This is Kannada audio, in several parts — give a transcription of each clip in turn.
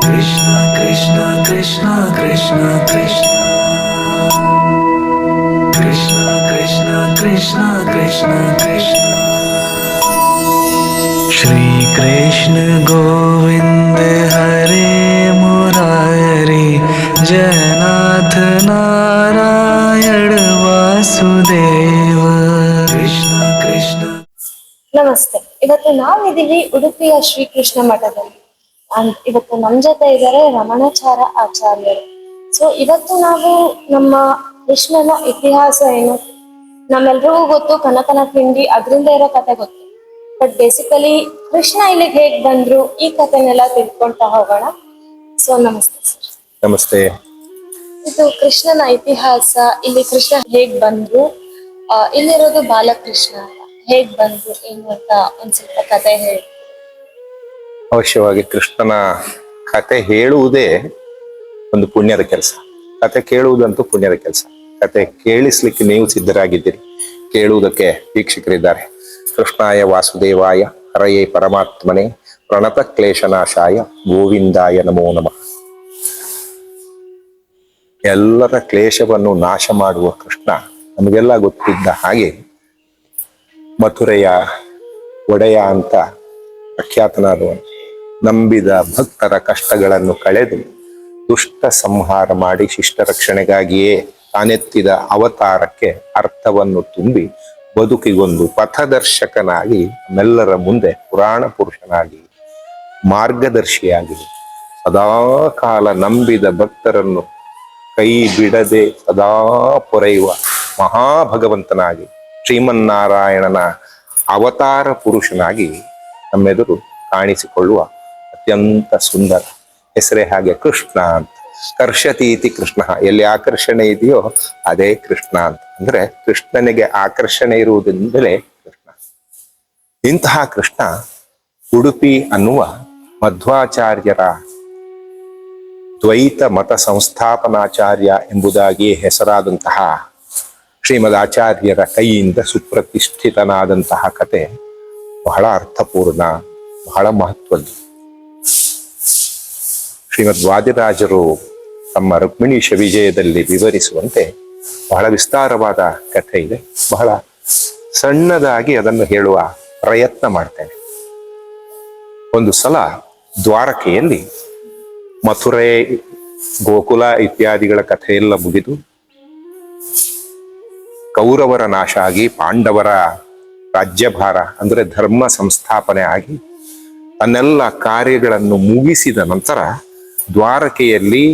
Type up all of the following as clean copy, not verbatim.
Krishna Krishna Krishna Krishna Krishna Krishna Krishna Krishna Krishna Krishna Shri Krishna Govind Hare Murari Jannath Narayan Vasudeva Krishna Krishna. ನಮಸ್ತೆ. ಇವತ್ತು ನಾವಿದ್ದೀವಿ ಉಡುಪಿಯ ಶ್ರೀಕೃಷ್ಣ ಮಠದಲ್ಲಿ. ಇವತ್ತು ನಮ್ಮ ಜೊತೆ ಇದ್ದಾರೆ ರಮಣಾಚಾರ ಆಚಾರ್ಯರು. ಸೊ ಇವತ್ತು ನಾವು ನಮ್ಮ ಕೃಷ್ಣನ ಇತಿಹಾಸ ಏನು, ನಮ್ಮೆಲ್ರಿಗೂ ಗೊತ್ತು ಕನಕನ ಕಿಂಡಿ, ಅದರಿಂದ ಇರೋ ಕತೆ ಗೊತ್ತು. ಬಟ್ ಬೇಸಿಕಲಿ ಕೃಷ್ಣ ಇಲ್ಲಿಗೆ ಹೇಗ್ ಬಂದ್ರು, ಈ ಕಥೆನೆಲ್ಲ ತಿಳ್ಕೊಳ್ತಾ ಹೋಗೋಣ. ಸೊ ನಮಸ್ತೆ ಸರ್. ನಮಸ್ತೆ. ಇದು ಕೃಷ್ಣನ ಇತಿಹಾಸ, ಇಲ್ಲಿ ಕೃಷ್ಣ ಹೇಗ್ ಬಂದ್ರು, ಇಲ್ಲಿರೋದು ಬಾಲಕೃಷ್ಣ ಹೇಗ್ ಬಂದ್ರು ಏನು ಅಂತ ಒಂದ್ ಸ್ವಲ್ಪ ಕತೆ ಹೇಳಿ. ಅವಶ್ಯವಾಗಿ ಕೃಷ್ಣನ ಕತೆ ಹೇಳುವುದೇ ಒಂದು ಪುಣ್ಯದ ಕೆಲಸ. ಕತೆ ಕೇಳುವುದಂತೂ ಪುಣ್ಯದ ಕೆಲಸ. ಕತೆ ಕೇಳಿಸ್ಲಿಕ್ಕೆ ನೀವು ಸಿದ್ಧರಾಗಿದ್ದೀರಿ, ಕೇಳುವುದಕ್ಕೆ ವೀಕ್ಷಕರಿದ್ದಾರೆ. ಕೃಷ್ಣಾಯ ವಾಸುದೇವಾಯ ಹರಯೇ ಪರಮಾತ್ಮನೆ ಪ್ರಣತ ಕ್ಲೇಶನಾಶಾಯ ಗೋವಿಂದಾಯ ನಮೋ ನಮಃ. ಎಲ್ಲರ ಕ್ಲೇಶವನ್ನು ನಾಶ ಮಾಡುವ ಕೃಷ್ಣ ನಮಗೆಲ್ಲ ಗೊತ್ತಿದ್ದ ಹಾಗೆ ಮಥುರೆಯ ಒಡೆಯ ಅಂತ ಪ್ರಖ್ಯಾತನಾದವನು. ನಂಬಿದ ಭಕ್ತರ ಕಷ್ಟಗಳನ್ನು ಕಳೆದು ದುಷ್ಟ ಸಂಹಾರ ಮಾಡಿ ಶಿಷ್ಟ ರಕ್ಷಣೆಗಾಗಿಯೇ ತಾನೆತ್ತಿದ ಅವತಾರಕ್ಕೆ ಅರ್ಥವನ್ನು ತುಂಬಿ ಬದುಕಿಗೊಂದು ಪಥದರ್ಶಕನಾಗಿ ನಮ್ಮೆಲ್ಲರ ಮುಂದೆ ಪುರಾಣ ಪುರುಷನಾಗಿ ಮಾರ್ಗದರ್ಶಿಯಾಗಿ ಸದಾಕಾಲ ನಂಬಿದ ಭಕ್ತರನ್ನು ಕೈ ಬಿಡದೆ ಸದಾ ಪೊರೆಯುವ ಮಹಾಭಗವಂತನಾಗಿ ಶ್ರೀಮನ್ನಾರಾಯಣನ ಅವತಾರ ಪುರುಷನಾಗಿ ನಮ್ಮೆದುರು ಕಾಣಿಸಿಕೊಳ್ಳುವ ಅತ್ಯಂತ ಸುಂದರ ಹೆಸರೇ ಹಾಗೆ ಕೃಷ್ಣ ಅಂತ. ಕರ್ಷತೀತಿ ಕೃಷ್ಣ, ಎಲ್ಲಿ ಆಕರ್ಷಣೆ ಇದೆಯೋ ಅದೇ ಕೃಷ್ಣ ಅಂತ. ಅಂದ್ರೆ ಕೃಷ್ಣನಿಗೆ ಆಕರ್ಷಣೆ ಇರುವುದರಿಂದಲೇ ಕೃಷ್ಣ. ಇಂತಹ ಕೃಷ್ಣ ಉಡುಪಿ ಅನ್ನುವ ಮಧ್ವಾಚಾರ್ಯರ ದ್ವೈತ ಮತ ಸಂಸ್ಥಾಪನಾಚಾರ್ಯ ಎಂಬುದಾಗಿ ಹೆಸರಾದಂತಹ ಶ್ರೀಮದ್ ಆಚಾರ್ಯರ ಕೈಯಿಂದ ಸುಪ್ರತಿಷ್ಠಿತನಾದಂತಹ ಕತೆ ಬಹಳ ಅರ್ಥಪೂರ್ಣ, ಬಹಳ ಮಹತ್ವದ್ದು. ಶ್ರೀಮದ್ ವಾದಿರಾಜರು ತಮ್ಮ ರುಕ್ಮಿಣೀಶ ವಿಜಯದಲ್ಲಿ ವಿವರಿಸುವಂತೆ ಬಹಳ ವಿಸ್ತಾರವಾದ ಕಥೆ ಇದೆ. ಬಹಳ ಸಣ್ಣದಾಗಿ ಅದನ್ನು ಹೇಳುವ ಪ್ರಯತ್ನ ಮಾಡ್ತೇನೆ. ಒಂದು ಸಲ ದ್ವಾರಕೆಯಲ್ಲಿ ಮಥುರೆ, ಗೋಕುಲ ಇತ್ಯಾದಿಗಳ ಕಥೆಯೆಲ್ಲ ಮುಗಿದು ಕೌರವರ ನಾಶ ಆಗಿ ಪಾಂಡವರ ರಾಜ್ಯಭಾರ ಅಂದ್ರೆ ಧರ್ಮ ಸಂಸ್ಥಾಪನೆ ಆಗಿ ತನ್ನೆಲ್ಲ ಕಾರ್ಯಗಳನ್ನು ಮುಗಿಸಿದ ನಂತರ ದ್ವಾರಕೆಯಲ್ಲಿ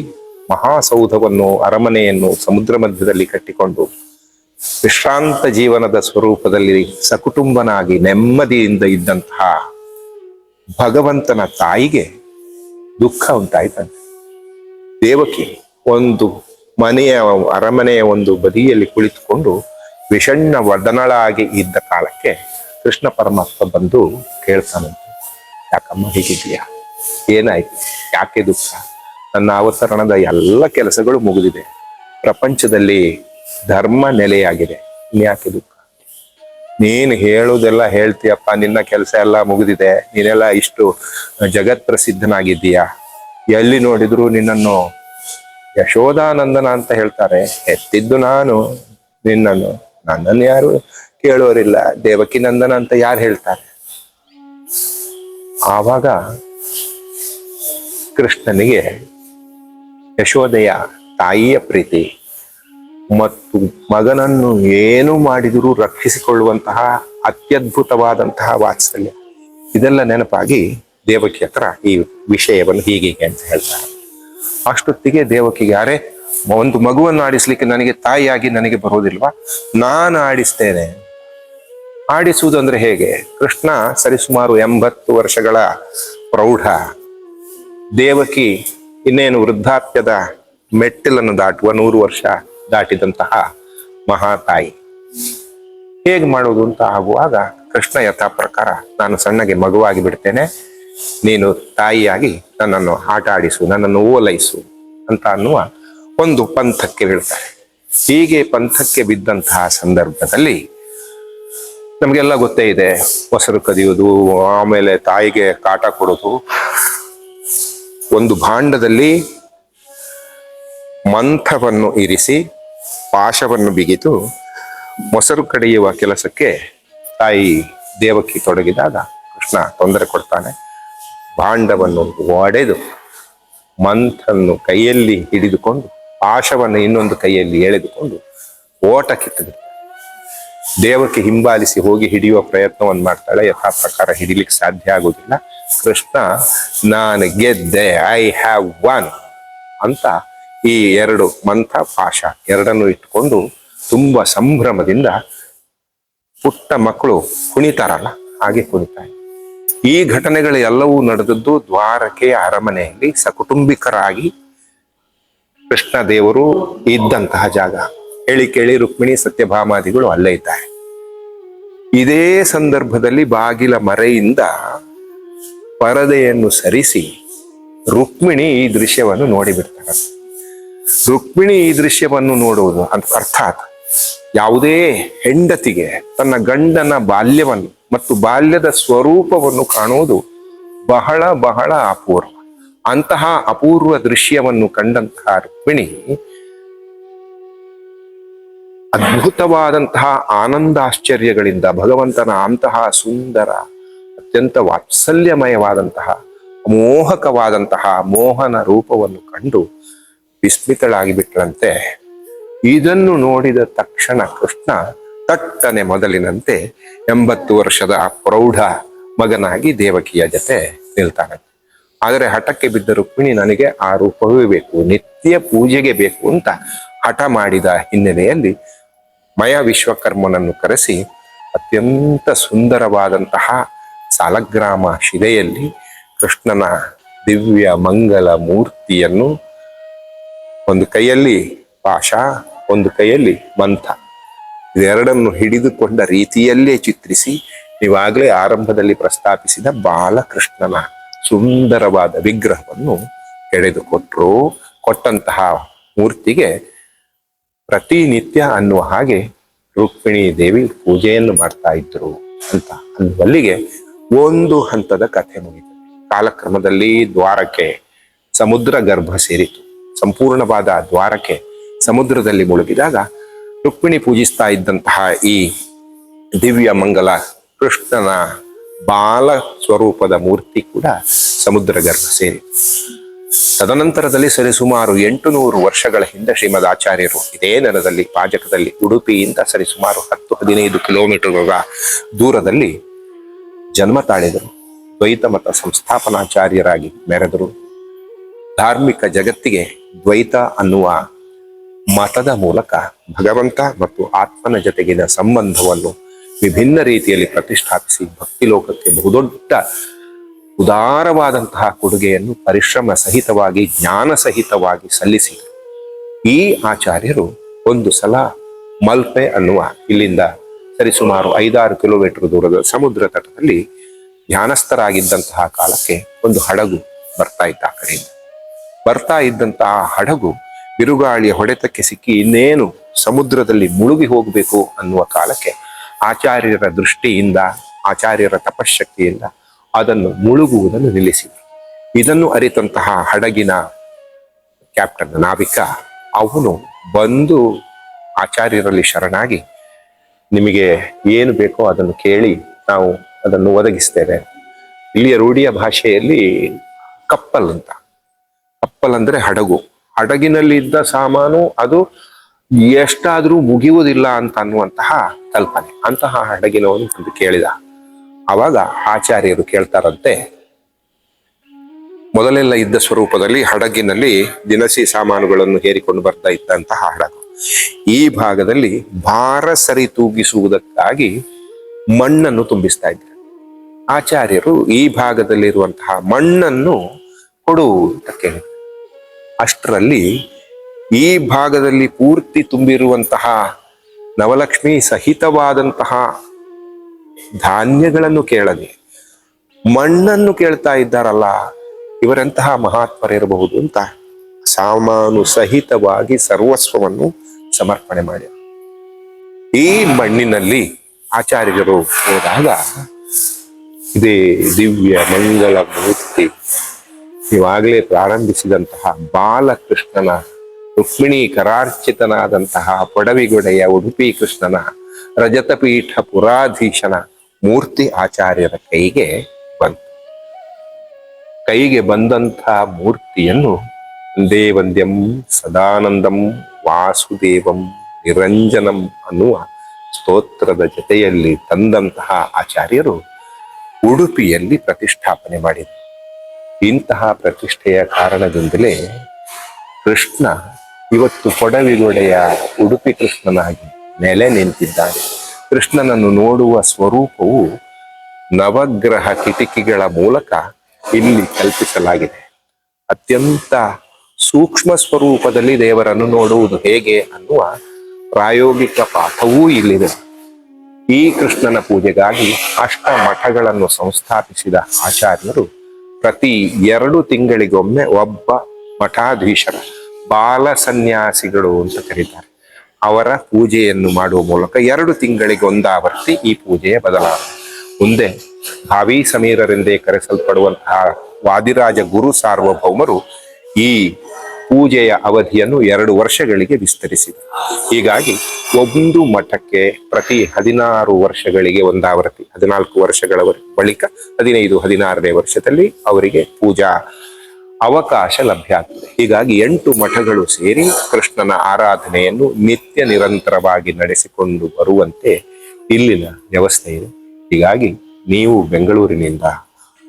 ಮಹಾಸೌಧವನ್ನು, ಅರಮನೆಯನ್ನು ಸಮುದ್ರ ಮಧ್ಯದಲ್ಲಿ ಕಟ್ಟಿಕೊಂಡು ವಿಶ್ರಾಂತ ಜೀವನದ ಸ್ವರೂಪದಲ್ಲಿ ಸಕುಟುಂಬನಾಗಿ ನೆಮ್ಮದಿಯಿಂದ ಇದ್ದಂತಹ ಭಗವಂತನ ತಾಯಿಗೆ ದುಃಖ ಉಂಟಾಯ್ತಂತೆ. ದೇವಕಿ ಒಂದು ಮನೆಯ ಅರಮನೆಯ ಒಂದು ಬದಿಯಲ್ಲಿ ಕುಳಿತುಕೊಂಡು ವಿಷಣ್ಣ ವದನಳಾಗಿ ಇದ್ದ ಕಾಲಕ್ಕೆ ಕೃಷ್ಣ ಪರಮಾತ್ಮ ಬಂದು ಕೇಳ್ತಾನಂತೆ, ಯಾಕಮ್ಮ ಹೀಗಿದೆಯಾ, ಏನಾಯ್ತು, ಯಾಕೆ ದುಃಖ? ನನ್ನ ಅವತರಣದ ಎಲ್ಲ ಕೆಲಸಗಳು ಮುಗಿದಿದೆ, ಪ್ರಪಂಚದಲ್ಲಿ ಧರ್ಮ ನೆಲೆಯಾಗಿದೆ, ಇನ್ಯಾಕೆ ದುಃಖ? ನೀನು ಹೇಳುವುದೆಲ್ಲ ಹೇಳ್ತೀಯಪ್ಪ, ನಿನ್ನ ಕೆಲಸ ಎಲ್ಲ ಮುಗಿದಿದೆ, ನೀನೆಲ್ಲ ಇಷ್ಟು ಜಗತ್ ಪ್ರಸಿದ್ಧನಾಗಿದ್ದೀಯಾ, ಎಲ್ಲಿ ನೋಡಿದ್ರು ನಿನ್ನನ್ನು ಯಶೋಧಾನಂದನ ಅಂತ ಹೇಳ್ತಾರೆ, ಎತ್ತಿದ್ದು ನಾನು ನಿನ್ನನ್ನು, ನನ್ನನ್ನು ಯಾರು ಕೇಳೋರಿಲ್ಲ, ದೇವಕಿ ನಂದನ ಅಂತ ಯಾರು ಹೇಳ್ತಾರೆ? ಆವಾಗ ಕೃಷ್ಣನಿಗೆ ಯಶೋದೆಯ ತಾಯಿಯ ಪ್ರೀತಿ ಮತ್ತು ಮಗನನ್ನು ಏನು ಮಾಡಿದರೂ ರಕ್ಷಿಸಿಕೊಳ್ಳುವಂತಹ ಅತ್ಯದ್ಭುತವಾದಂತಹ ವಾತ್ಸಲ್ಯ ಇದೆಲ್ಲ ನೆನಪಾಗಿ ದೇವಕಿ ಹತ್ರ ಈ ವಿಷಯವನ್ನು ಹೀಗೀಗೆ ಅಂತ ಹೇಳ್ತಾರೆ. ಅಷ್ಟೊತ್ತಿಗೆ ದೇವಕಿಗೆ, ಅರೆ, ಒಂದು ಮಗುವನ್ನು ಆಡಿಸ್ಲಿಕ್ಕೆ ನನಗೆ ತಾಯಿಯಾಗಿ ನನಗೆ ಬರೋದಿಲ್ವಾ, ನಾನು ಆಡಿಸ್ತೇನೆ. ಆಡಿಸುವುದು ಅಂದ್ರೆ ಹೇಗೆ? ಕೃಷ್ಣ ಸರಿಸುಮಾರು 80 ವರ್ಷಗಳ ಪ್ರೌಢ, ದೇವಕಿ ಇನ್ನೇನು ವೃದ್ಧಾಪ್ಯದ ಮೆಟ್ಟಿಲನ್ನು ದಾಟುವ 100 ವರ್ಷ ದಾಟಿದಂತಹ ಮಹಾತಾಯಿ. ಹೇಗೆ ಮಾಡೋದು ಅಂತ ಆಗುವಾಗ ಕೃಷ್ಣ ಯಥಾ ಪ್ರಕಾರ, ನಾನು ಸಣ್ಣಗೆ ಮಗುವಾಗಿ ಬಿಡ್ತೇನೆ, ನೀನು ತಾಯಿಯಾಗಿ ನನ್ನನ್ನು ಆಟ ಆಡಿಸು, ನನ್ನನ್ನು ಓಲೈಸು ಅಂತ ಅನ್ನುವ ಒಂದು ಪಂಥಕ್ಕೆ ಬೀಳ್ತಾರೆ. ಹೀಗೆ ಪಂಥಕ್ಕೆ ಬಿದ್ದಂತಹ ಸಂದರ್ಭದಲ್ಲಿ ನಮಗೆಲ್ಲ ಗೊತ್ತೇ ಇದೆ, ಮೊಸರು ಕದಿಯುವುದು, ಆಮೇಲೆ ತಾಯಿಗೆ ಕಾಟ ಕೊಡೋದು, ಒಂದು ಭಾಂಡದಲ್ಲಿ ಮಂಥವನ್ನು ಇರಿಸಿ ಪಾಶವನ್ನು ಬಿಗಿದು ಮೊಸರು ಕಡಿಯುವ ಕೆಲಸಕ್ಕೆ ತಾಯಿ ದೇವಕಿ ತೊಡಗಿದಾಗ ಕೃಷ್ಣ ತೊಂದರೆ ಕೊಡ್ತಾನೆ. ಭಾಂಡವನ್ನು ಒಡೆದು ಮಂಥನ್ನು ಕೈಯಲ್ಲಿ ಹಿಡಿದುಕೊಂಡು ಪಾಶವನ್ನು ಇನ್ನೊಂದು ಕೈಯಲ್ಲಿ ಎಳೆದುಕೊಂಡು ಓಟ ಕಿತ್ತದು. ದೇವಕಿ ಹಿಂಬಾಲಿಸಿ ಹೋಗಿ ಹಿಡಿಯುವ ಪ್ರಯತ್ನವನ್ನು ಮಾಡ್ತಾಳೆ. ಯಥಾ ಪ್ರಕಾರ ಹಿಡಿಲಿಕ್ಕೆ ಸಾಧ್ಯ ಆಗುವುದಿಲ್ಲ. ಕೃಷ್ಣ ನಾನು ಗೆದ್ದೆ, ಐ ಹ್ಯಾವ್ ಒನ್ ಅಂತ ಈ ಎರಡು ಮಂಥ ಪಾಶ ಎರಡನ್ನು ಇಟ್ಕೊಂಡು ತುಂಬಾ ಸಂಭ್ರಮದಿಂದ ಪುಟ್ಟ ಮಕ್ಕಳು ಕುಣಿತಾರಲ್ಲ ಹಾಗೆ ಕುಣಿತಾರೆ. ಈ ಘಟನೆಗಳು ಎಲ್ಲವೂ ನಡೆದದ್ದು ದ್ವಾರಕೆಯ ಅರಮನೆಯಲ್ಲಿ ಸಕುಟುಂಬಿಕರಾಗಿ ಕೃಷ್ಣ ದೇವರು ಇದ್ದಂತಹ ಜಾಗ. ಹೇಳಿ ಕೇಳಿ ರುಕ್ಮಿಣಿ ಸತ್ಯಭಾಮಾದಿಗಳು ಅಲ್ಲೇ ಇದ್ದಾರೆ. ಇದೇ ಸಂದರ್ಭದಲ್ಲಿ ಬಾಗಿಲ ಮರೆಯಿಂದ ಪರದೆಯನ್ನು ಸರಿಸಿ ರುಕ್ಮಿಣಿ ಈ ದೃಶ್ಯವನ್ನು ನೋಡಿಬಿಡ್ತಾರೆ. ರುಕ್ಮಿಣಿ ಈ ದೃಶ್ಯವನ್ನು ನೋಡುವುದು ಅಂತ ಅರ್ಥಾತ್ ಯಾವುದೇ ಹೆಂಡತಿಗೆ ತನ್ನ ಗಂಡನ ಬಾಲ್ಯವನ್ನು ಮತ್ತು ಬಾಲ್ಯದ ಸ್ವರೂಪವನ್ನು ಕಾಣುವುದು ಬಹಳ ಬಹಳ ಅಪೂರ್ವ. ಅಂತಹ ಅಪೂರ್ವ ದೃಶ್ಯವನ್ನು ಕಂಡಂತಹ ರುಕ್ಮಿಣಿ ಅದ್ಭುತವಾದಂತಹ ಆನಂದಾಶ್ಚರ್ಯಗಳಿಂದ ಭಗವಂತನ ಅಂತಹ ಸುಂದರ ಅತ್ಯಂತ ವಾತ್ಸಲ್ಯಮಯವಾದಂತಹ ಮೋಹಕವಾದಂತಹ ಮೋಹನ ರೂಪವನ್ನು ಕಂಡು ವಿಸ್ಮಿತಳಾಗಿ ಬಿಟ್ಟಳಂತೆ. ಇದನ್ನು ನೋಡಿದ ತಕ್ಷಣ ಕೃಷ್ಣ ತಟ್ಟನೆ ಮೊದಲಿನಂತೆ 80 ವರ್ಷದ ಪ್ರೌಢ ಮಗನಾಗಿ ದೇವಕಿಯ ಜೊತೆ ನಿಲ್ತಾನೆ. ಆದರೆ ಹಠಕ್ಕೆ ಬಿದ್ದ ರುಕ್ಮಿಣಿ ನನಗೆ ಆ ರೂಪವೇ ಬೇಕು, ನಿತ್ಯ ಪೂಜೆಗೆ ಬೇಕು ಅಂತ ಹಠ ಮಾಡಿದ ಹಿನ್ನೆಲೆಯಲ್ಲಿ ಮಯ ವಿಶ್ವಕರ್ಮನನ್ನು ಕರೆಸಿ ಅತ್ಯಂತ ಸುಂದರವಾದಂತಹ ಸಾಲಗ್ರಾಮ ಶಿಲೆಯಲ್ಲಿ ಕೃಷ್ಣನ ದಿವ್ಯ ಮಂಗಲ ಮೂರ್ತಿಯನ್ನು ಒಂದು ಕೈಯಲ್ಲಿ ಪಾಶ, ಒಂದು ಕೈಯಲ್ಲಿ ಮಂಥ, ಇದೆರಡನ್ನು ಹಿಡಿದುಕೊಂಡ ರೀತಿಯಲ್ಲೇ ಚಿತ್ರಿಸಿ ನೀವಾಗಲೇ ಆರಂಭದಲ್ಲಿ ಪ್ರಸ್ತಾಪಿಸಿದ ಬಾಲಕೃಷ್ಣನ ಸುಂದರವಾದ ವಿಗ್ರಹವನ್ನು ಎಳೆದುಕೊಟ್ರು. ಕೊಟ್ಟಂತಹ ಮೂರ್ತಿಗೆ ಪ್ರತಿನಿತ್ಯ ಅನ್ನುವ ಹಾಗೆ ರುಕ್ಮಿಣಿ ದೇವಿ ಪೂಜೆಯನ್ನು ಮಾಡ್ತಾ ಇದ್ರು ಅಂತ ಅನ್ನುವಲ್ಲಿಗೆ ಒಂದು ಹಂತದ ಕಥೆ ಮುಗಿತು. ಕಾಲಕ್ರಮದಲ್ಲಿ ದ್ವಾರಕೆ ಸಮುದ್ರ ಗರ್ಭ ಸೇರಿತು. ಸಂಪೂರ್ಣವಾದ ದ್ವಾರಕೆ ಸಮುದ್ರದಲ್ಲಿ ಮುಳುಗಿದಾಗ ರುಕ್ಮಿಣಿ ಪೂಜಿಸ್ತಾ ಇದ್ದಂತಹ ಈ ದಿವ್ಯ ಮಂಗಲ ಕೃಷ್ಣನ ಬಾಲ ಸ್ವರೂಪದ ಮೂರ್ತಿ ಕೂಡ ಸಮುದ್ರ ಗರ್ಭ ಸೇರಿತು. ತದನಂತರದಲ್ಲಿ ಸರಿಸುಮಾರು 800 ವರ್ಷಗಳ ಹಿಂದೆ ಶ್ರೀಮದ್ ಆಚಾರ್ಯರು ಇದೇ ನೆಲದಲ್ಲಿ ಪಾಜಕದಲ್ಲಿ ಉಡುಪಿಯಿಂದ ಸರಿಸುಮಾರು 10-15 ಕಿಲೋಮೀಟರ್ಗಳ ದೂರದಲ್ಲಿ ಜನ್ಮ ತಾಳಿದರು. ದ್ವೈತ ಮತ ಸಂಸ್ಥಾಪನಾಚಾರ್ಯರಾಗಿ ಮೆರೆದರು. ಧಾರ್ಮಿಕ ಜಗತ್ತಿಗೆ ದ್ವೈತ ಅನ್ನುವ ಮತದ ಮೂಲಕ ಭಗವಂತ ಮತ್ತು ಆತ್ಮನ ಜೊತೆಗಿನ ಸಂಬಂಧವನ್ನು ವಿಭಿನ್ನ ರೀತಿಯಲ್ಲಿ ಪ್ರತಿಷ್ಠಾಪಿಸಿ ಭಕ್ತಿ ಲೋಕಕ್ಕೆ ಬಹುದೊಡ್ಡ ಉದಾರವಾದಂತಹ ಕೊಡುಗೆಯನ್ನು ಪರಿಶ್ರಮ ಸಹಿತವಾಗಿ ಜ್ಞಾನ ಸಹಿತವಾಗಿ ಸಲ್ಲಿಸಿದರು. ಈ ಆಚಾರ್ಯರು ಒಂದು ಸಲ ಮಲ್ಪೆ ಅನ್ನುವ ಇಲ್ಲಿಂದ ಸರಿಸುಮಾರು 5-6 ಕಿಲೋಮೀಟರ್ ದೂರದ ಸಮುದ್ರ ತಟದಲ್ಲಿ ಧ್ಯಾನಸ್ಥರಾಗಿದ್ದಂತಹ ಕಾಲಕ್ಕೆ ಒಂದು ಹಡಗು ಬರ್ತಾ ಇದ್ದ ಆ ಕಡೆಯಿಂದ. ಬರ್ತಾ ಇದ್ದಂತಹ ಹಡಗು ಬಿರುಗಾಳಿಯ ಹೊಡೆತಕ್ಕೆ ಸಿಕ್ಕಿ ಇನ್ನೇನು ಸಮುದ್ರದಲ್ಲಿ ಮುಳುಗಿ ಹೋಗಬೇಕು ಅನ್ನುವ ಕಾಲಕ್ಕೆ ಆಚಾರ್ಯರ ದೃಷ್ಟಿಯಿಂದ ಆಚಾರ್ಯರ ತಪಶಕ್ತಿಯಿಂದ ಅದನ್ನು ಮುಳುಗುವುದನ್ನು ನಿಲ್ಲಿಸಿದರು. ಇದನ್ನು ಅರಿತಂತಹ ಹಡಗಿನ ಕ್ಯಾಪ್ಟನ್ ನಾವಿಕ ಅವನು ಬಂದು ಆಚಾರ್ಯರಲ್ಲಿ ಶರಣಾಗಿ ನಿಮಗೆ ಏನು ಬೇಕೋ ಅದನ್ನು ಕೇಳಿ ನಾವು ಅದನ್ನು ಒದಗಿಸ್ತೇವೆ. ಇಲ್ಲಿಯ ರೂಢಿಯ ಭಾಷೆಯಲ್ಲಿ ಕಪ್ಪಲ್ ಅಂತ, ಕಪ್ಪಲ್ ಅಂದ್ರೆ ಹಡಗು, ಹಡಗಿನಲ್ಲಿ ಇದ್ದ ಸಾಮಾನು ಅದು ಎಷ್ಟಾದ್ರೂ ಮುಗಿಯುವುದಿಲ್ಲ ಅಂತ ಅನ್ನುವಂತಹ ಕಲ್ಪನೆ. ಅಂತಹ ಹಡಗಿನವನು ಬಂದು ಕೇಳಿದ. ಆವಾಗ ಆಚಾರ್ಯರು ಕೇಳ್ತಾರಂತೆ, ಮೊದಲೆಲ್ಲ ಇದ್ದ ಸ್ವರೂಪದಲ್ಲಿ ಹಡಗಿನಲ್ಲಿ ದಿನಸಿ ಸಾಮಾನುಗಳನ್ನು ಹೇರಿಕೊಂಡು ಬರ್ತಾ ಇದ್ದಂತಹ ಹಡಗು ಈ ಭಾಗದಲ್ಲಿ ಭಾರ ಸರಿ ತೂಗಿಸುವುದಕ್ಕಾಗಿ ಮಣ್ಣನ್ನು ತುಂಬಿಸ್ತಾ ಇದ್ದಾರೆ. ಆಚಾರ್ಯರು ಈ ಭಾಗದಲ್ಲಿರುವಂತಹ ಮಣ್ಣನ್ನು ಕೊಡು ಅಂತ ಕೇಳಿದ್ರು. ಅಷ್ಟರಲ್ಲಿ ಈ ಭಾಗದಲ್ಲಿ ಪೂರ್ತಿ ತುಂಬಿರುವಂತಹ ನವಲಕ್ಷ್ಮಿ ಸಹಿತವಾದಂತಹ ಧಾನ್ಯಗಳನ್ನು ಕೇಳದೆ ಮಣ್ಣನ್ನು ಕೇಳ್ತಾ ಇದ್ದಾರಲ್ಲ, ಇವರೆಂತಹ ಮಹಾತ್ಮರಿರಬಹುದು ಅಂತ ಸಾಮಾನು ಸಹಿತವಾಗಿ ಸರ್ವಸ್ವವನ್ನು ಸಮರ್ಪಣೆ ಮಾಡಿ ಈ ಮಣ್ಣಿನಲ್ಲಿ ಆಚಾರ್ಯರು ಹೋದಾಗ ಇದೇ ದಿವ್ಯ ಮಂಗಳ ಮೂರ್ತಿ ಇವಾಗಲೇ ಪ್ರಾರಂಭಿಸಿದಂತಹ ಬಾಲಕೃಷ್ಣನ ರುಕ್ಮಿಣಿ ಕರಾರ್ಚಿತನಾದಂತಹ ಪೊಡವಿಗೊಡೆಯ ಉಡುಪಿ ಕೃಷ್ಣನ ರಜತಪೀಠ ಪುರಾಧೀಶನ ಮೂರ್ತಿ ಆಚಾರ್ಯರ ಕೈಗೆ ಬಂದಂತಹ ಮೂರ್ತಿಯನ್ನು ವಂದೇ ವಂದ್ಯಂ ಸದಾನಂದಂ ವಾಸುದೇವಂ ನಿರಂಜನಂ ಅನ್ನುವ ಸ್ತೋತ್ರದ ಜೊತೆಯಲ್ಲಿ ತಂದಂತಹ ಆಚಾರ್ಯರು ಉಡುಪಿಯಲ್ಲಿ ಪ್ರತಿಷ್ಠಾಪನೆ ಮಾಡಿದರು. ಇಂತಹ ಪ್ರತಿಷ್ಠೆಯ ಕಾರಣದಿಂದಲೇ ಕೃಷ್ಣ ಇವತ್ತು ಪೊಡವಿಗೊಡೆಯ ಉಡುಪಿ ಕೃಷ್ಣನಾಗಿ ನೆಲೆ ನಿಂತಿದ್ದಾನೆ. ಕೃಷ್ಣನನ್ನು ನೋಡುವ ಸ್ವರೂಪವು ನವಗ್ರಹ ಕಿಟಕಿಗಳ ಮೂಲಕ ಇಲ್ಲಿ ಕಲ್ಪಿಸಲಾಗಿದೆ. ಅತ್ಯಂತ ಸೂಕ್ಷ್ಮ ಸ್ವರೂಪದಲ್ಲಿ ದೇವರನ್ನು ನೋಡುವುದು ಹೇಗೆ ಅನ್ನುವ ಪ್ರಾಯೋಗಿಕ ಪಾಠವೂ ಇಲ್ಲಿದೆ. ಈ ಕೃಷ್ಣನ ಪೂಜೆಗಾಗಿ ಅಷ್ಟ ಮಠಗಳನ್ನು ಸಂಸ್ಥಾಪಿಸಿದ ಆಚಾರ್ಯರು ಪ್ರತಿ 2 ತಿಂಗಳಿಗೊಮ್ಮೆ ಒಬ್ಬ ಮಠಾಧೀಶರ ಬಾಲ ಸನ್ಯಾಸಿಗಳು ಅಂತ ಕರೀತಾರೆ, ಅವರ ಪೂಜೆಯನ್ನು ಮಾಡುವ ಮೂಲಕ 2 ತಿಂಗಳಿಗೊಂದಾವರ್ತಿ ಈ ಪೂಜೆಯ ಬದಲಾವಣೆ. ಮುಂದೆ ಭಾವಿ ಸಮೀರರೆಂದೇ ಕರೆಸಲ್ಪಡುವಂತಹ ವಾದಿರಾಜ ಗುರು ಸಾರ್ವಭೌಮರು ಈ ಪೂಜೆಯ ಅವಧಿಯನ್ನು 2 ವರ್ಷಗಳಿಗೆ ವಿಸ್ತರಿಸಿದರು. ಹೀಗಾಗಿ ಒಂದು ಮಠಕ್ಕೆ ಪ್ರತಿ 16 ವರ್ಷಗಳಿಗೆ ಒಂದಾವೃತ್ತಿ, 14 ವರ್ಷಗಳ ಬಳಿಕ 15-16ನೇ ವರ್ಷದಲ್ಲಿ ಅವರಿಗೆ ಪೂಜಾ ಅವಕಾಶ ಲಭ್ಯ ಆಗ್ತದೆ. ಹೀಗಾಗಿ 8 ಮಠಗಳು ಸೇರಿ ಕೃಷ್ಣನ ಆರಾಧನೆಯನ್ನು ನಿತ್ಯ ನಿರಂತರವಾಗಿ ನಡೆಸಿಕೊಂಡು ಬರುವಂತೆ ಇಲ್ಲಿನ ವ್ಯವಸ್ಥೆ ಇದೆ. ಹೀಗಾಗಿ ನೀವು ಬೆಂಗಳೂರಿನಿಂದ,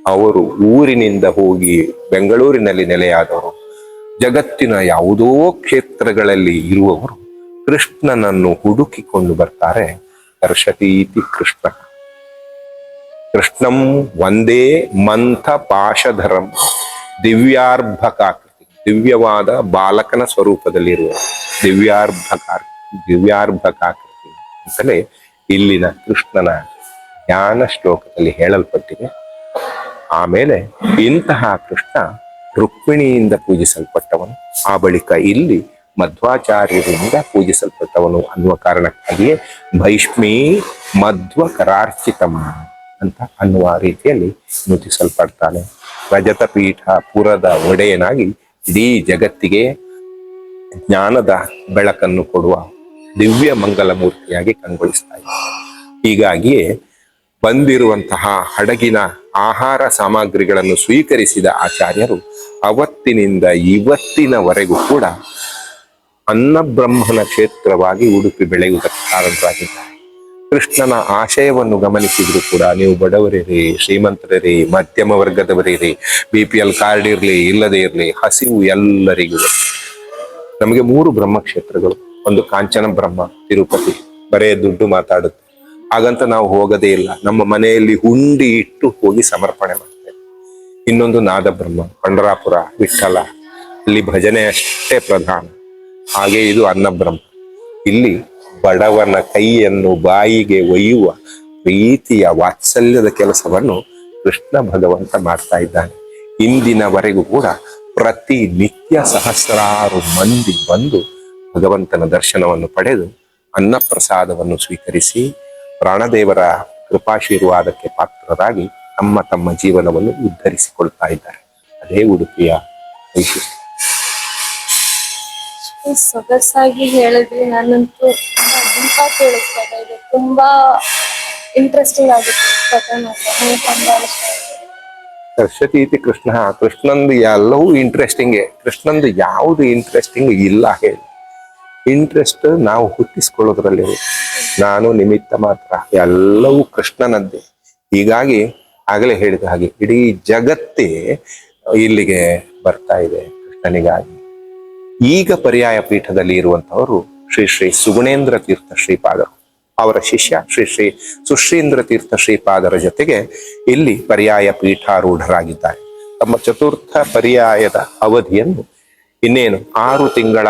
ಅವರು ಊರಿನಿಂದ ಹೋಗಿ ಬೆಂಗಳೂರಿನಲ್ಲಿ ನೆಲೆಯಾದವರು, ಜಗತ್ತಿನ ಯಾವುದೋ ಕ್ಷೇತ್ರಗಳಲ್ಲಿ ಇರುವವರು ಕೃಷ್ಣನನ್ನು ಹುಡುಕಿಕೊಂಡು ಬರ್ತಾರೆ. ಕರ್ಷತೀತಿ ಕೃಷ್ಣ ಕೃಷ್ಣಂ ವಂದೇ ಮಂಥ ಪಾಶಧರಂ ದಿವ್ಯಾರ್ಭಕಾಕೃತಿ, ದಿವ್ಯವಾದ ಬಾಲಕನ ಸ್ವರೂಪದಲ್ಲಿರುವ ದಿವ್ಯಾರ್ಭಕಾಕೃತಿ ಅಂತಲೇ ಇಲ್ಲಿನ ಕೃಷ್ಣನ ಜ್ಞಾನ ಶ್ಲೋಕದಲ್ಲಿ ಹೇಳಲ್ಪಟ್ಟಿದೆ. ಆಮೇಲೆ ಇಂತಹ ಕೃಷ್ಣ ರುಕ್ಮಿಣಿಯಿಂದ ಪೂಜಿಸಲ್ಪಟ್ಟವನು, ಆ ಬಳಿಕ ಇಲ್ಲಿ ಮಧ್ವಾಚಾರ್ಯರಿಂದ ಪೂಜಿಸಲ್ಪಟ್ಟವನು ಅನ್ನುವ ಕಾರಣಕ್ಕಾಗಿಯೇ ಭೈಷ್ಮೀ ಮಧ್ವ ಕರಾರ್ಚಿತಂ ಅಂತ ಅನ್ನುವ ರೀತಿಯಲ್ಲಿ ನುತಿಸಲ್ಪಡ್ತಾನೆ. ರಜತಪೀಠ ಪುರದ ಒಡೆಯನಾಗಿ ಇಡೀ ಜಗತ್ತಿಗೆ ಜ್ಞಾನದ ಬೆಳಕನ್ನು ಕೊಡುವ ದಿವ್ಯ ಮಂಗಲ ಮೂರ್ತಿಯಾಗಿ ಕಂಗೊಳಿಸ್ತಾ ಇದೆ. ಹೀಗಾಗಿಯೇ ಬಂದಿರುವಂತಹ ಹಡಗಿನ ಆಹಾರ ಸಾಮಗ್ರಿಗಳನ್ನು ಸ್ವೀಕರಿಸಿದ ಆಚಾರ್ಯರು ಅವತ್ತಿನಿಂದ ಇವತ್ತಿನವರೆಗೂ ಕೂಡ ಅನ್ನಬ್ರಹ್ಮನ ಕ್ಷೇತ್ರವಾಗಿ ಉಡುಪಿ ಬೆಳೆಯುವುದಕ್ಕೆ ಕಾರಣರಾಗಿದ್ದಾರೆ. ಕೃಷ್ಣನ ಆಶಯವನ್ನು ಗಮನಿಸಿದ್ರು ಕೂಡ ನೀವು ಬಡವರಿರಿ, ಶ್ರೀಮಂತರಿರಿ, ಮಧ್ಯಮ ವರ್ಗದವರಿರಿ, BPL ಕಾರ್ಡ್ ಇರಲಿ ಇಲ್ಲದೆ ಇರಲಿ, ಹಸಿವು ಎಲ್ಲರಿಗೂ. ನಮಗೆ 3 ಬ್ರಹ್ಮಕ್ಷೇತ್ರಗಳು. ಒಂದು ಕಾಂಚನ ಬ್ರಹ್ಮ ತಿರುಪತಿ, ಬರೇ ದುಡ್ಡು ಮಾತಾಡುತ್ತೆ, ಹಾಗಂತ ನಾವು ಹೋಗದೇ ಇಲ್ಲ, ನಮ್ಮ ಮನೆಯಲ್ಲಿ ಹುಂಡಿ ಇಟ್ಟು ಹೋಗಿ ಸಮರ್ಪಣೆ ಮಾಡ್ತೇವೆ. ಇನ್ನೊಂದು ನಾದ ಬ್ರಹ್ಮ ಪಂಡರಾಪುರ ವಿಠ್ಠಲ, ಇಲ್ಲಿ ಭಜನೆ ಅಷ್ಟೇ ಪ್ರಧಾನ. ಹಾಗೆ ಇದು ಅನ್ನಬ್ರಹ್ಮ, ಇಲ್ಲಿ ಬಡವನ ಕೈಯನ್ನು ಬಾಯಿಗೆ ಒಯ್ಯುವ ಪ್ರೀತಿಯ ವಾತ್ಸಲ್ಯದ ಕೆಲಸವನ್ನು ಕೃಷ್ಣ ಭಗವಂತ ಮಾಡ್ತಾ ಇದ್ದಾನೆ. ಇಂದಿನವರೆಗೂ ಕೂಡ ಪ್ರತಿ ನಿತ್ಯ ಸಹಸ್ರಾರು ಮಂದಿ ಬಂದು ಭಗವಂತನ ದರ್ಶನವನ್ನು ಪಡೆದು ಅನ್ನಪ್ರಸಾದವನ್ನು ಸ್ವೀಕರಿಸಿ ಪ್ರಾಣದೇವರ ಕೃಪಾಶೀರ್ವಾದಕ್ಕೆ ಪಾತ್ರರಾಗಿ ತಮ್ಮ ಜೀವನವನ್ನು ಉದ್ಧರಿಸಿಕೊಳ್ತಾ ಇದ್ದಾರೆ. ಅದೇ ಉಡುಪಿಯ ವೈಶಿಷ್ಟ್ಯ. ಸೊಗಸಾಗಿ ಹೇಳಿದ್ವಿ. ನಾನಂತೂ ತುಂಬಾ ದೀಪ ಕೇಳಿಸ್ತಾ ಇದೆ. ತುಂಬಾ ಇಂಟ್ರೆಸ್ಟಿಂಗ್ ಆಗಿತ್ತು ಕಥೆ ಮಾತ್ರ. ನನಗೆ ತುಂಬಾ ಇಷ್ಟ ಆಯ್ತು. ಕರ್ಷತೀತಿ ಕೃಷ್ಣ, ಕೃಷ್ಣಂದು ಎಲ್ಲವೂ ಇಂಟ್ರೆಸ್ಟಿಂಗ್. ಕೃಷ್ಣಂದು ಯಾವುದು ಇಂಟ್ರೆಸ್ಟಿಂಗ್ ಇಲ್ಲ ಹೇಳಿ. ಇಂಟ್ರೆಸ್ಟ್ ನಾವು ಹುಟ್ಟಿಸ್ಕೊಳ್ಳೋದ್ರಲ್ಲಿ, ನಾನು ನಿಮಿತ್ತ ಮಾತ್ರ, ಎಲ್ಲವೂ ಕೃಷ್ಣನದ್ದೇ. ಹೀಗಾಗಿ ಆಗಲೇ ಹೇಳಿದ ಹಾಗೆ ಇಡೀ ಜಗತ್ತೇ ಇಲ್ಲಿಗೆ ಬರ್ತಾ ಇದೆ ಕೃಷ್ಣನಿಗಾಗಿ. ಈಗ ಪರ್ಯಾಯ ಪೀಠದಲ್ಲಿ ಇರುವಂತವರು ಶ್ರೀ ಸುಗುಣೇಂದ್ರ ತೀರ್ಥ ಶ್ರೀಪಾದರು, ಅವರ ಶಿಷ್ಯ ಶ್ರೀ ಸುಶ್ರೀಂದ್ರ ತೀರ್ಥ ಶ್ರೀಪಾದರ ಜೊತೆಗೆ ಇಲ್ಲಿ ಪರ್ಯಾಯ ಪೀಠಾರೂಢರಾಗಿದ್ದಾರೆ. ತಮ್ಮ ಚತುರ್ಥ ಪರ್ಯಾಯದ ಅವಧಿಯನ್ನು ಇನ್ನೇನು 6 ತಿಂಗಳ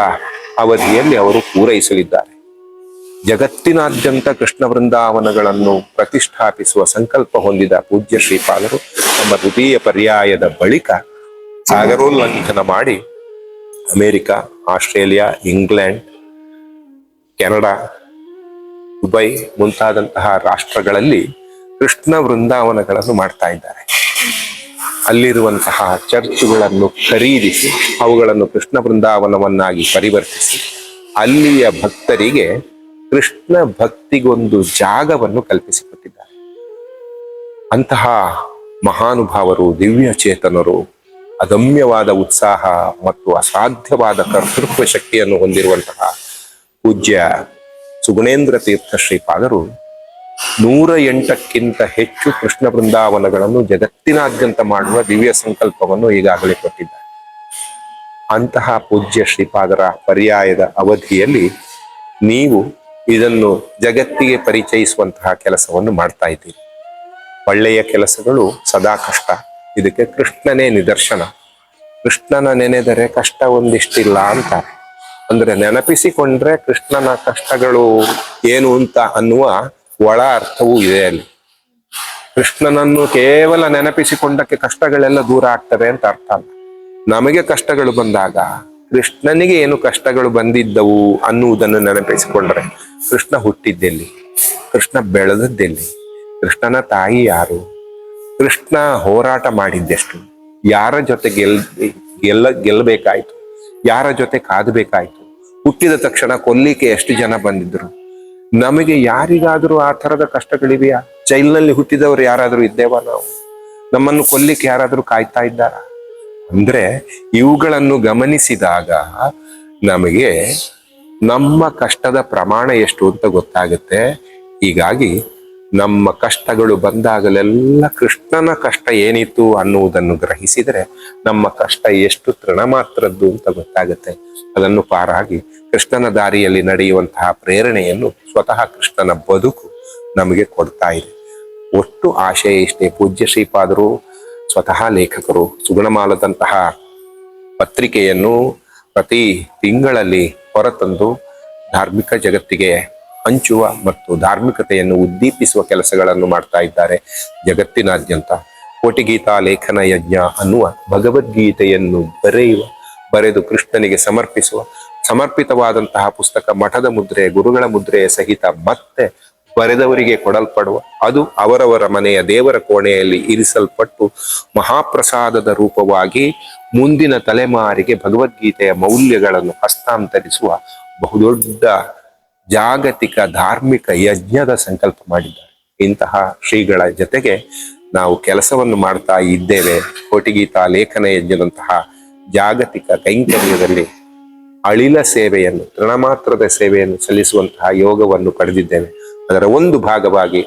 ಅವಧಿಯಲ್ಲಿ ಅವರು ಪೂರೈಸಲಿದ್ದಾರೆ. ಜಗತ್ತಿನಾದ್ಯಂತ ಕೃಷ್ಣ ವೃಂದಾವನಗಳನ್ನು ಪ್ರತಿಷ್ಠಾಪಿಸುವ ಸಂಕಲ್ಪ ಹೊಂದಿದ ಪೂಜ್ಯ ಶ್ರೀಪಾದರು ತಮ್ಮ ದ್ವಿತೀಯ ಪರ್ಯಾಯದ ಬಳಿಕ ಸಾಗರೋಲ್ಲಂಘನ ಮಾಡಿ America, Australia, England, Canada, Dubai ಮುಂತಾದಂತಹ ರಾಷ್ಟ್ರಗಳಲ್ಲಿ ಕೃಷ್ಣ ವೃಂದಾವನಗಳನ್ನು ಮಾಡ್ತಾ ಇದ್ದಾರೆ. ಅಲ್ಲಿರುವಂತಹ ಚರ್ಚುಗಳನ್ನು ಖರೀದಿಸಿ ಅವುಗಳನ್ನು ಕೃಷ್ಣ ಬೃಂದಾವನವನ್ನಾಗಿ ಪರಿವರ್ತಿಸಿ ಅಲ್ಲಿಯ ಭಕ್ತರಿಗೆ ಕೃಷ್ಣ ಭಕ್ತಿಗೊಂದು ಜಾಗವನ್ನು ಕಲ್ಪಿಸಿಕೊಟ್ಟಿದ್ದಾರೆ. ಅಂತಹ ಮಹಾನುಭಾವರು, ದಿವ್ಯ ಚೇತನರು, ಅದಮ್ಯವಾದ ಉತ್ಸಾಹ ಮತ್ತು ಅಸಾಧ್ಯವಾದ ಕರ್ತೃತ್ವ ಶಕ್ತಿಯನ್ನು ಹೊಂದಿರುವಂತಹ ಪೂಜ್ಯ ಸುಗುಣೇಂದ್ರ ತೀರ್ಥ ಶ್ರೀಪಾದರು 108ಕ್ಕಿಂತ ಹೆಚ್ಚು ಕೃಷ್ಣ ಬೃಂದಾವನಗಳನ್ನು ಜಗತ್ತಿನಾದ್ಯಂತ ಮಾಡುವ ದಿವ್ಯ ಸಂಕಲ್ಪವನ್ನು ಈಗಾಗಲೇ ಕೊಟ್ಟಿದ್ದಾರೆ. ಅಂತಹ ಪೂಜ್ಯ ಶ್ರೀಪಾದರ ಪರ್ಯಾಯದ ಅವಧಿಯಲ್ಲಿ ನೀವು ಇದನ್ನು ಜಗತ್ತಿಗೆ ಪರಿಚಯಿಸುವಂತಹ ಕೆಲಸವನ್ನು ಮಾಡ್ತಾ ಇದ್ದೀರಿ. ಒಳ್ಳೆಯ ಕೆಲಸಗಳು ಸದಾ ಕಷ್ಟ, ಇದಕ್ಕೆ ಕೃಷ್ಣನೇ ನಿದರ್ಶನ. ಕೃಷ್ಣನ ನೆನೆದರೆ ಕಷ್ಟ ಒಂದಿಷ್ಟಿಲ್ಲ ಅಂತಾರೆ. ಅಂದ್ರೆ ನೆನಪಿಸಿಕೊಂಡ್ರೆ ಕೃಷ್ಣನ ಕಷ್ಟಗಳು ಏನು ಅಂತ ಅನ್ನುವ ಒಳ ಅರ್ಥವೂ ಇದೆ ಅಲ್ಲಿ. ಕೃಷ್ಣನನ್ನು ಕೇವಲ ನೆನಪಿಸಿಕೊಂಡಕ್ಕೆ ಕಷ್ಟಗಳೆಲ್ಲ ದೂರ ಆಗ್ತವೆ ಅಂತ ಅರ್ಥ ಅಲ್ಲ. ನಮಗೆ ಕಷ್ಟಗಳು ಬಂದಾಗ ಕೃಷ್ಣನಿಗೆ ಏನು ಕಷ್ಟಗಳು ಬಂದಿದ್ದವು ಅನ್ನುವುದನ್ನು ನೆನಪಿಸಿಕೊಂಡ್ರೆ ಕೃಷ್ಣ ಹುಟ್ಟಿದ್ದೆಲ್ಲಿ, ಕೃಷ್ಣ ಬೆಳೆದದ್ದೆಲ್ಲಿ, ಕೃಷ್ಣನ ತಾಯಿ ಯಾರು, ಕೃಷ್ಣ ಹೋರಾಟ ಮಾಡಿದ್ದೆಷ್ಟು, ಯಾರ ಜೊತೆ ಗೆಲ್ಲಬೇಕಾಯ್ತು, ಯಾರ ಜೊತೆ ಕಾದಬೇಕಾಯ್ತು, ಹುಟ್ಟಿದ ತಕ್ಷಣ ಕೊಲ್ಲಿಕ್ಕೆ ಎಷ್ಟು ಜನ ಬಂದಿದ್ರು. ನಮಗೆ ಯಾರಿಗಾದ್ರೂ ಆ ಥರದ ಕಷ್ಟಗಳಿವೆಯಾ? ಜೈಲಿನಲ್ಲಿ ಹುಟ್ಟಿದವರು ಯಾರಾದ್ರೂ ಇದ್ದೇವಾ? ನಾವು ನಮ್ಮನ್ನು ಕೊಲ್ಲಿಕ್ಕೆ ಯಾರಾದ್ರೂ ಕಾಯ್ತಾ ಇದ್ದಾರ? ಅಂದ್ರೆ ಇವುಗಳನ್ನು ಗಮನಿಸಿದಾಗ ನಮಗೆ ನಮ್ಮ ಕಷ್ಟದ ಪ್ರಮಾಣ ಎಷ್ಟು ಅಂತ ಗೊತ್ತಾಗುತ್ತೆ. ಹೀಗಾಗಿ ನಮ್ಮ ಕಷ್ಟಗಳು ಬಂದಾಗಲೆಲ್ಲ ಕೃಷ್ಣನ ಕಷ್ಟ ಏನಿತ್ತು ಅನ್ನುವುದನ್ನು ಗ್ರಹಿಸಿದರೆ ನಮ್ಮ ಕಷ್ಟ ಎಷ್ಟು ತೃಣಮಾತ್ರದ್ದು ಅಂತ ಗೊತ್ತಾಗುತ್ತೆ. ಅದನ್ನು ಪಾರಾಗಿ ಕೃಷ್ಣನ ದಾರಿಯಲ್ಲಿ ನಡೆಯುವಂತಹ ಪ್ರೇರಣೆಯನ್ನು ಸ್ವತಃ ಕೃಷ್ಣನ ಬದುಕು ನಮಗೆ ಕೊಡ್ತಾ ಇದೆ. ಒಟ್ಟು ಆಶಯ ಇಷ್ಟೇ. ಪೂಜ್ಯ ಶ್ರೀಪಾದರು ಸ್ವತಃ ಲೇಖಕರು. ಸುಗುಣಮಾಲದಂತಹ ಪತ್ರಿಕೆಯನ್ನು ಪ್ರತಿ ತಿಂಗಳಲ್ಲಿ ಹೊರತಂದು ಧಾರ್ಮಿಕ ಜಗತ್ತಿಗೆ ಹಂಚುವ ಮತ್ತು ಧಾರ್ಮಿಕತೆಯನ್ನು ಉದ್ದೀಪಿಸುವ ಕೆಲಸಗಳನ್ನು ಮಾಡ್ತಾ ಇದ್ದಾರೆ ಜಗತ್ತಿನಾದ್ಯಂತ. ಕೋಟಿಗೀತಾ ಲೇಖನ ಯಜ್ಞ ಅನ್ನುವ ಭಗವದ್ಗೀತೆಯನ್ನು ಬರೆದು ಕೃಷ್ಣನಿಗೆ ಸಮರ್ಪಿತವಾದಂತಹ ಪುಸ್ತಕ ಮಠದ ಮುದ್ರೆ, ಗುರುಗಳ ಮುದ್ರೆಯ ಸಹಿತ ಮತ್ತೆ ಬರೆದವರಿಗೆ ಕೊಡಲ್ಪಡುವ, ಅದು ಅವರವರ ಮನೆಯ ದೇವರ ಕೋಣೆಯಲ್ಲಿ ಇರಿಸಲ್ಪಟ್ಟು ಮಹಾಪ್ರಸಾದದ ರೂಪವಾಗಿ ಮುಂದಿನ ತಲೆಮಾರಿಗೆ ಭಗವದ್ಗೀತೆಯ ಮೌಲ್ಯಗಳನ್ನು ಹಸ್ತಾಂತರಿಸುವ ಬಹುದೊಡ್ಡ ಜಾಗತಿಕ ಧಾರ್ಮಿಕ ಯಜ್ಞದ ಸಂಕಲ್ಪ ಮಾಡಿದ್ದಾರೆ. ಇಂತಹ ಶ್ರೀಗಳ ಜೊತೆಗೆ ನಾವು ಕೆಲಸವನ್ನು ಮಾಡ್ತಾ ಇದ್ದೇವೆ. ಕೋಟಿಗೀತಾ ಲೇಖನ ಯಜ್ಞದಂತಹ ಜಾಗತಿಕ ಕೈಂಕರ್ಯದಲ್ಲಿ ಅಳಿಲ ಸೇವೆಯನ್ನು, ತೃಣಮಾತ್ರದ ಸೇವೆಯನ್ನು ಸಲ್ಲಿಸುವಂತಹ ಯೋಗವನ್ನು ಪಡೆದಿದ್ದೇವೆ. ಅದರ ಒಂದು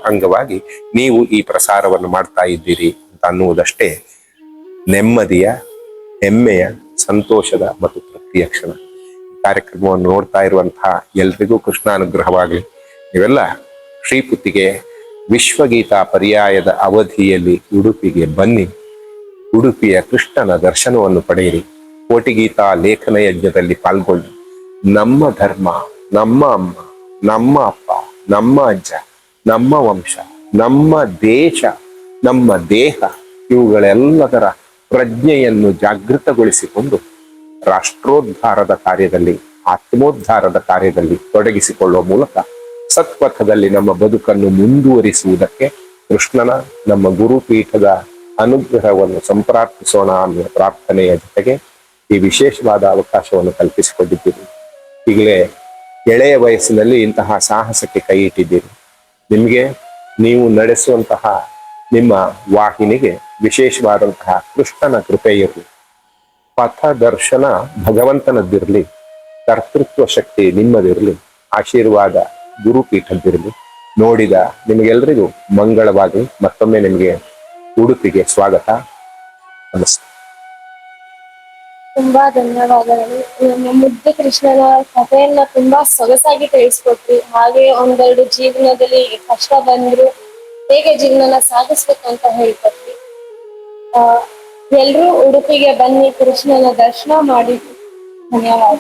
ಅಂಗವಾಗಿ ನೀವು ಈ ಪ್ರಸಾರವನ್ನು ಮಾಡ್ತಾ ಇದ್ದೀರಿ ಅಂತ ಅನ್ನುವುದಷ್ಟೇ ನೆಮ್ಮದಿಯ, ಹೆಮ್ಮೆಯ, ಸಂತೋಷದ ಮತ್ತು ತೃಪ್ತಿಯ ಕ್ಷಣ. ಕಾರ್ಯಕ್ರಮವನ್ನು ನೋಡ್ತಾ ಇರುವಂತಹ ಎಲ್ರಿಗೂ ಕೃಷ್ಣಾನುಗ್ರಹವಾಗಲಿ. ನೀವೆಲ್ಲ ಶ್ರೀಪುತ್ತಿಗೆ ವಿಶ್ವಗೀತಾ ಪರ್ಯಾಯದ ಅವಧಿಯಲ್ಲಿ ಉಡುಪಿಗೆ ಬನ್ನಿ. ಉಡುಪಿಯ ಕೃಷ್ಣನ ದರ್ಶನವನ್ನು ಪಡೆಯಿರಿ. ಕೋಟಿಗೀತಾ ಲೇಖನ ಯಜ್ಞದಲ್ಲಿ ಪಾಲ್ಗೊಳ್ಳಿ. ನಮ್ಮ ಧರ್ಮ, ನಮ್ಮ ಅಮ್ಮ, ನಮ್ಮ ಅಪ್ಪ, ನಮ್ಮ ಅಜ್ಜ, ನಮ್ಮ ವಂಶ, ನಮ್ಮ ದೇಶ, ನಮ್ಮ ದೇಹ, ಇವುಗಳೆಲ್ಲದರ ಪ್ರಜ್ಞೆಯನ್ನು ಜಾಗೃತಗೊಳಿಸಿಕೊಂಡು ರಾಷ್ಟ್ರೋದ್ಧಾರದ ಕಾರ್ಯದಲ್ಲಿ, ಆತ್ಮೋದ್ಧಾರದ ಕಾರ್ಯದಲ್ಲಿ ತೊಡಗಿಸಿಕೊಳ್ಳುವ ಮೂಲಕ ಸತ್ಪಥದಲ್ಲಿ ನಮ್ಮ ಬದುಕನ್ನು ಮುಂದುವರಿಸುವುದಕ್ಕೆ ಕೃಷ್ಣನ, ನಮ್ಮ ಗುರುಪೀಠದ ಅನುಗ್ರಹವನ್ನು ಸಂಪ್ರಾರ್ಥಿಸೋಣ ಅನ್ನುವ ಪ್ರಾರ್ಥನೆಯ ಜೊತೆಗೆ ಈ ವಿಶೇಷವಾದ ಅವಕಾಶವನ್ನು ಕಲ್ಪಿಸಿಕೊಂಡಿದ್ದೀರಿ. ಈಗಲೇ ಎಳೆಯ ವಯಸ್ಸಿನಲ್ಲಿ ಇಂತಹ ಸಾಹಸಕ್ಕೆ ಕೈ ಇಟ್ಟಿದ್ದೀರಿ. ನಿಮಗೆ, ನೀವು ನಡೆಸುವಂತಹ ನಿಮ್ಮ ವಾಹಿನಿಗೆ ವಿಶೇಷವಾದಂತಹ ಕೃಷ್ಣನ ಕೃಪೆ ಇರಲಿ. ಪಥದರ್ಶನ ಭಗವಂತನದ್ದಿರಲಿ, ಕರ್ತೃತ್ವ ಶಕ್ತಿ ನಿಮ್ಮದಿರಲಿ, ಆಶೀರ್ವಾದ ಗುರುಪೀಠದ್ದಿರಲಿ. ನೋಡಿದ ನಿಮಗೆಲ್ಲರಿಗೂ ಮಂಗಳವಾಗಲಿ. ಮತ್ತೊಮ್ಮೆ ನಿಮಗೆ ಉಡುಪಿಗೆ ಸ್ವಾಗತ. ನಮಸ್ತೆ. ತುಂಬಾ ಧನ್ಯವಾದಗಳು. ನಮ್ಮ ಮುದ್ದು ಕೃಷ್ಣನ ಕಥೆಯನ್ನ ತುಂಬಾ ಸೊಗಸಾಗಿ ತಿಳಿಸ್ಕೊಟ್ರಿ. ಹಾಗೆ ಒಂದೆರಡು ಜೀವನದಲ್ಲಿ ಕಷ್ಟ ಬಂದ್ರು ಹೇಗೆ ಜೀವನನ ಸಾಗಿಸ್ಬೇಕು ಅಂತ ಹೇಳ್ಕೊಟ್ರಿ. ಎಲ್ರೂ ಉಡುಪಿಗೆ ಬನ್ನಿ, ಕೃಷ್ಣನ ದರ್ಶನ ಮಾಡಿ. ಧನ್ಯವಾದ.